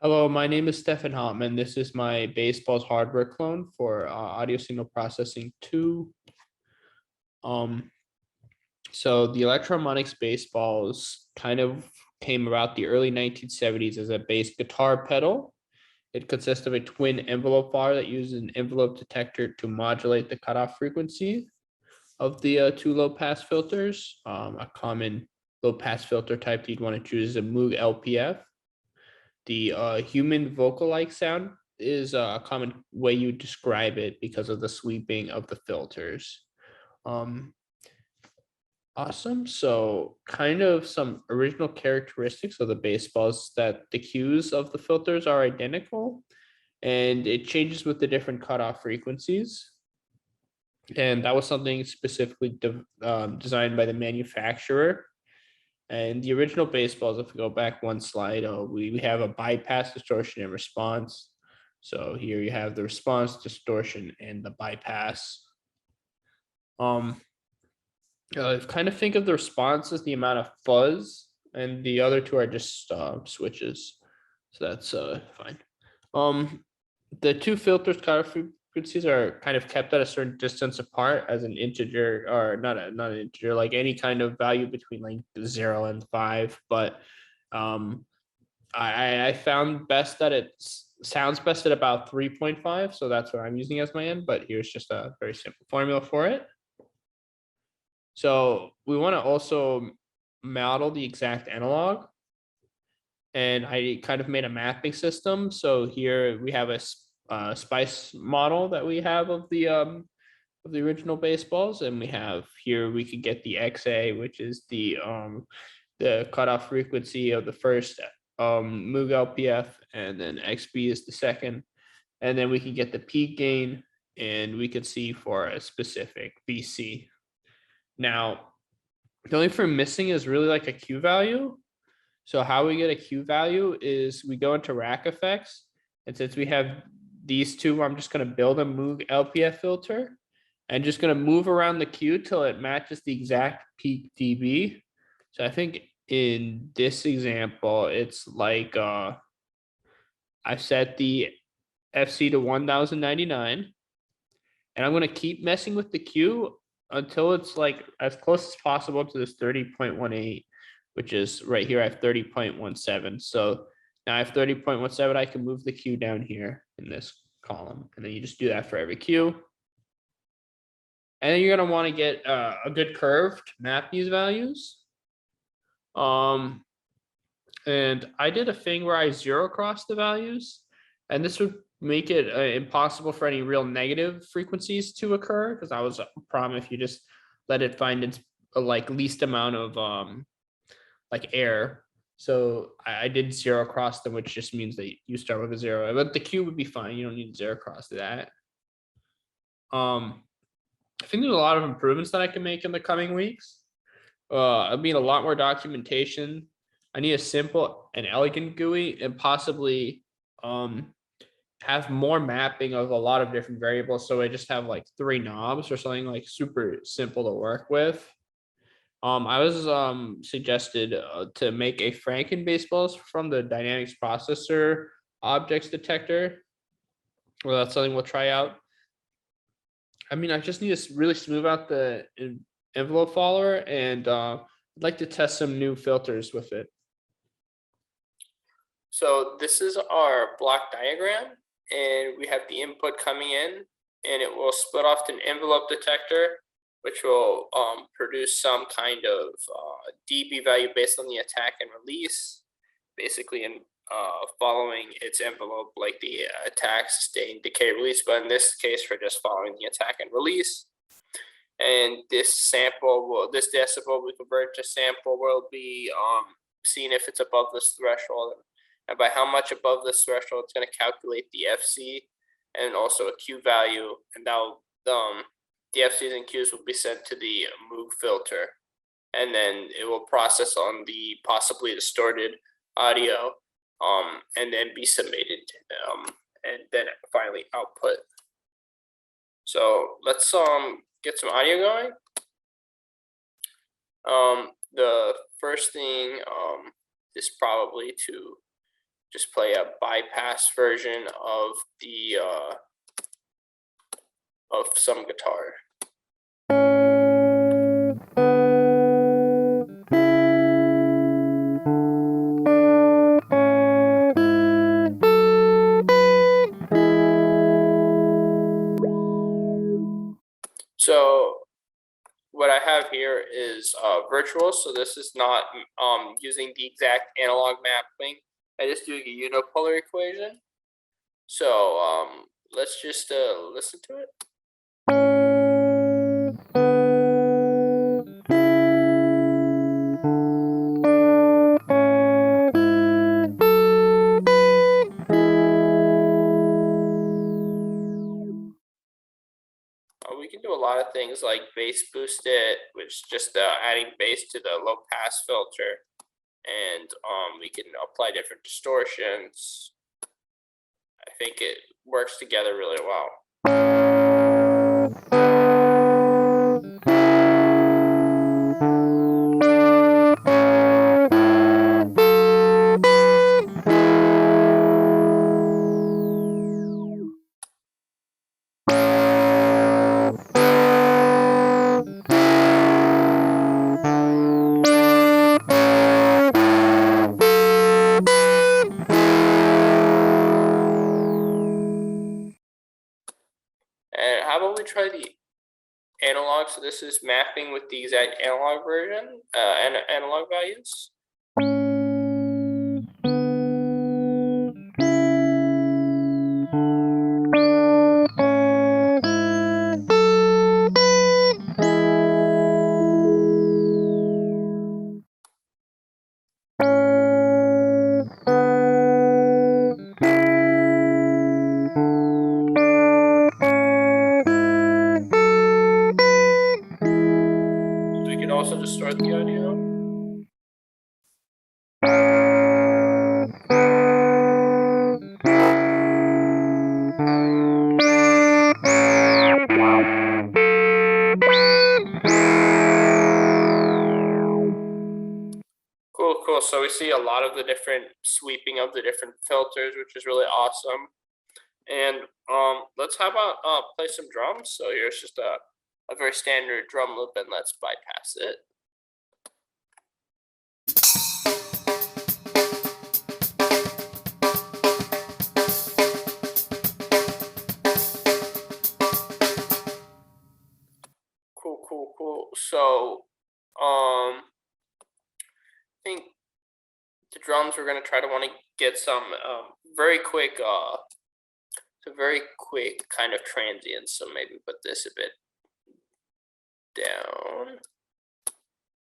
Hello, my name is Stefan Hartman. This is my Baseball's hardware clone for audio signal processing 2. Um, so the Electromonics baseballs kind of came about the early 1970s as a bass guitar pedal. It consists of a twin envelope bar that uses an envelope detector to modulate the cutoff frequency of the two low pass filters. A common low pass filter type you'd want to choose is a Moog LPF. The human vocal-like sound is a common way you describe it because of the sweeping of the filters. Um, awesome. So, kind of some original characteristics of the baseballs that the cues of the filters are identical, and it changes with the different cutoff frequencies. And that was something specifically designed by the manufacturer. And the original baseballs, if we go back one slide, we have a bypass, distortion, and response. So here you have the response, distortion, and the bypass. Um, kind of think of the response as the amount of fuzz, and the other two are just switches. So that's fine. Um, the two filters cutoff frequencies are kind of kept at a certain distance apart as an integer, or not an integer, like any kind of value between like 0 and 5. But um, I found best that it sounds best at about 3.5, so that's what I'm using as my end. But here's just a very simple formula for it. So we want to also model the exact analog, and I kind of made a mapping system. So here we have a spice model that we have of the original baseballs, and we have here we could get the XA, which is the cutoff frequency of the first Moog LPF, and then XB is the second, and then we can get the peak gain, and we could see for a specific VC. Now, the only thing missing is really like a Q value. So how we get a Q value is we go into rack effects. And since we have these two, I'm just going to build a Moog LPF filter and just going to move around the Q till it matches the exact peak dB. So I think in this example, it's like I've set the FC to 1099, and I'm going to keep messing with the Q until it's like as close as possible to this 30.18, which is right here. I have 30.17. So now I have 30.17. I can move the Q down here in this column. And then you just do that for every Q. And then you're going to want to get a good curve to map these values. And I did a thing where I zero crossed the values, and this would make it impossible for any real negative frequencies to occur, because I was a problem if you just let it find its like least amount of like error. So I did zero cross them, which just means that you start with a zero, but the Q would be fine. You don't need zero cross to that. I think there's a lot of improvements that I can make in the coming weeks. I need a lot more documentation. I need a simple and elegant GUI, and possibly have more mapping of a lot of different variables. So I just have like 3 knobs or something like super simple to work with. I was suggested to make a Franken baseballs from the dynamics processor objects detector. Well, that's something we'll try out. I mean, I just need to really smooth out the envelope follower, and I'd like to test some new filters with it. So this is our block diagram, and we have the input coming in, and it will split off to an envelope detector, which will produce some kind of dB value based on the attack and release, basically in following its envelope, like the attack, sustain, decay, release. But in this case, we're just following the attack and release. And this decibel we convert to sample will be seen if it's above this threshold. And by how much above this threshold, it's going to calculate the FC and also a Q value. And now the FCs and Qs will be sent to the Moog filter. And then it will process on the possibly distorted audio, and then be submitted, and then finally output. So let's get some audio going. The first thing is probably to just play a bypass version of the of some guitar. So what I have here is virtual. So this is not using the exact analog mapping. I just doing a unipolar equation. So let's just listen to it. We can do a lot of things like bass boost it, which just adding bass to the low pass filter, and we can apply different distortions. I think it works together really well. And how about we try the analog? So this is mapping with the exact analog version, and analog values. We can also just start the audio. Cool. So we see a lot of the different sweeping of the different filters, which is really awesome. And let's how about play some drums. So here's just a very standard drum loop, and let's bypass it. Cool. So I think the drums we're gonna try to want to get some very quick kind of transients. So maybe put this a bit down,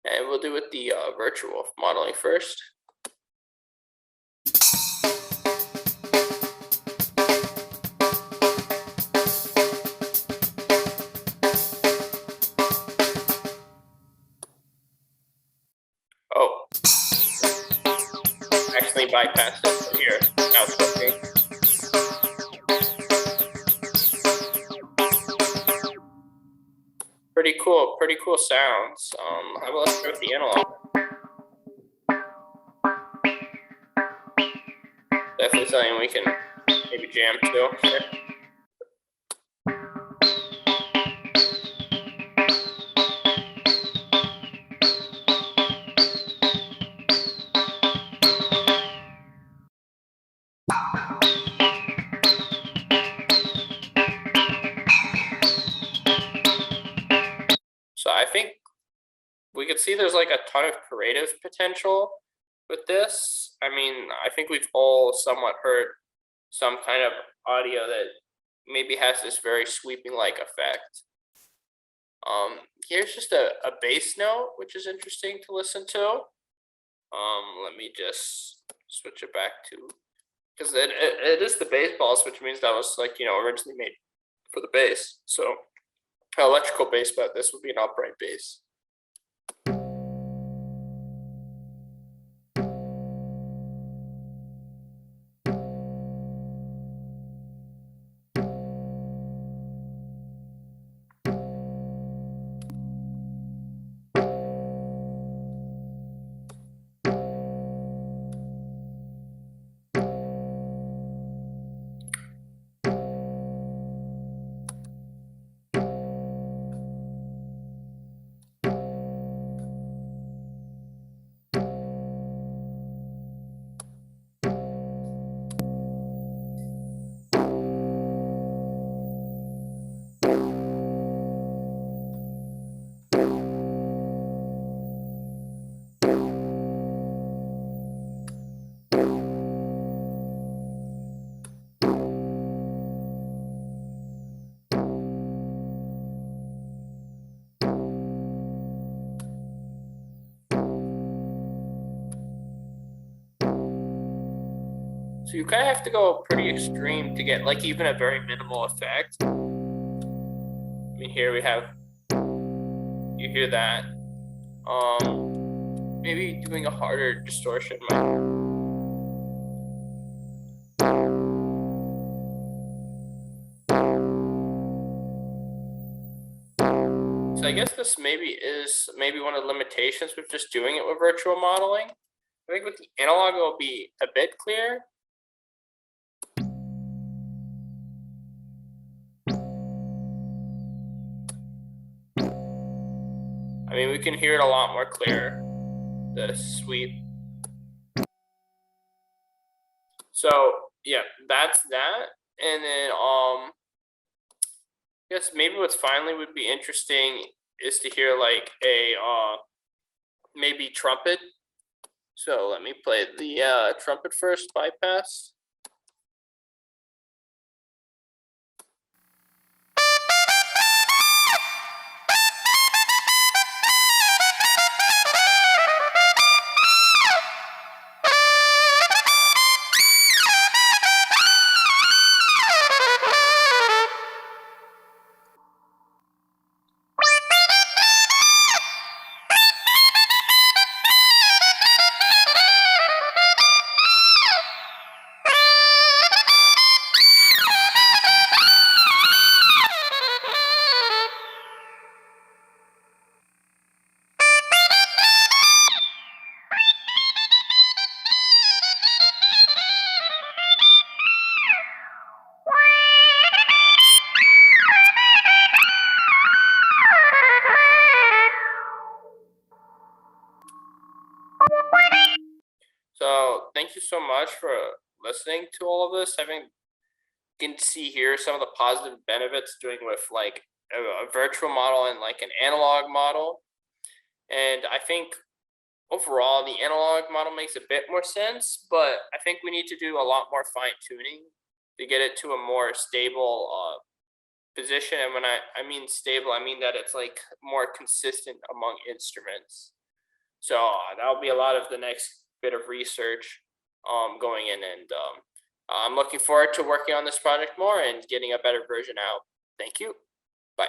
and we'll do it the virtual modeling first. Oh, actually bypassed it here. Now it's working. Pretty cool sounds. How about let's start with the analog? Definitely something we can maybe jam to. So I think we could see there's like a ton of creative potential with this. I mean, I think we've all somewhat heard some kind of audio that maybe has this very sweeping like effect. Here's just a bass note, which is interesting to listen to. Let me just switch it back to, because it is the bass balls, which means that was like, originally made for the bass. So electrical bass, but this would be an upright bass. So you kind of have to go pretty extreme to get like even a very minimal effect. I mean, here we have, you hear that. Maybe doing a harder distortion might. So I guess this maybe is one of the limitations with just doing it with virtual modeling. I think with the analog, it will be a bit clear. I mean, we can hear it a lot more clear, the sweep. So yeah, that's that. And then I guess maybe what's finally would be interesting is to hear like a maybe trumpet. So let me play the trumpet first, bypass. So thank you so much for listening to all of this. I think you can see here some of the positive benefits doing with like a virtual model and like an analog model. And I think overall the analog model makes a bit more sense, but I think we need to do a lot more fine tuning to get it to a more stable position. And when I mean stable, I mean that it's like more consistent among instruments. So that'll be a lot of the next bit of research going in, and I'm looking forward to working on this project more and getting a better version out. Thank you. Bye.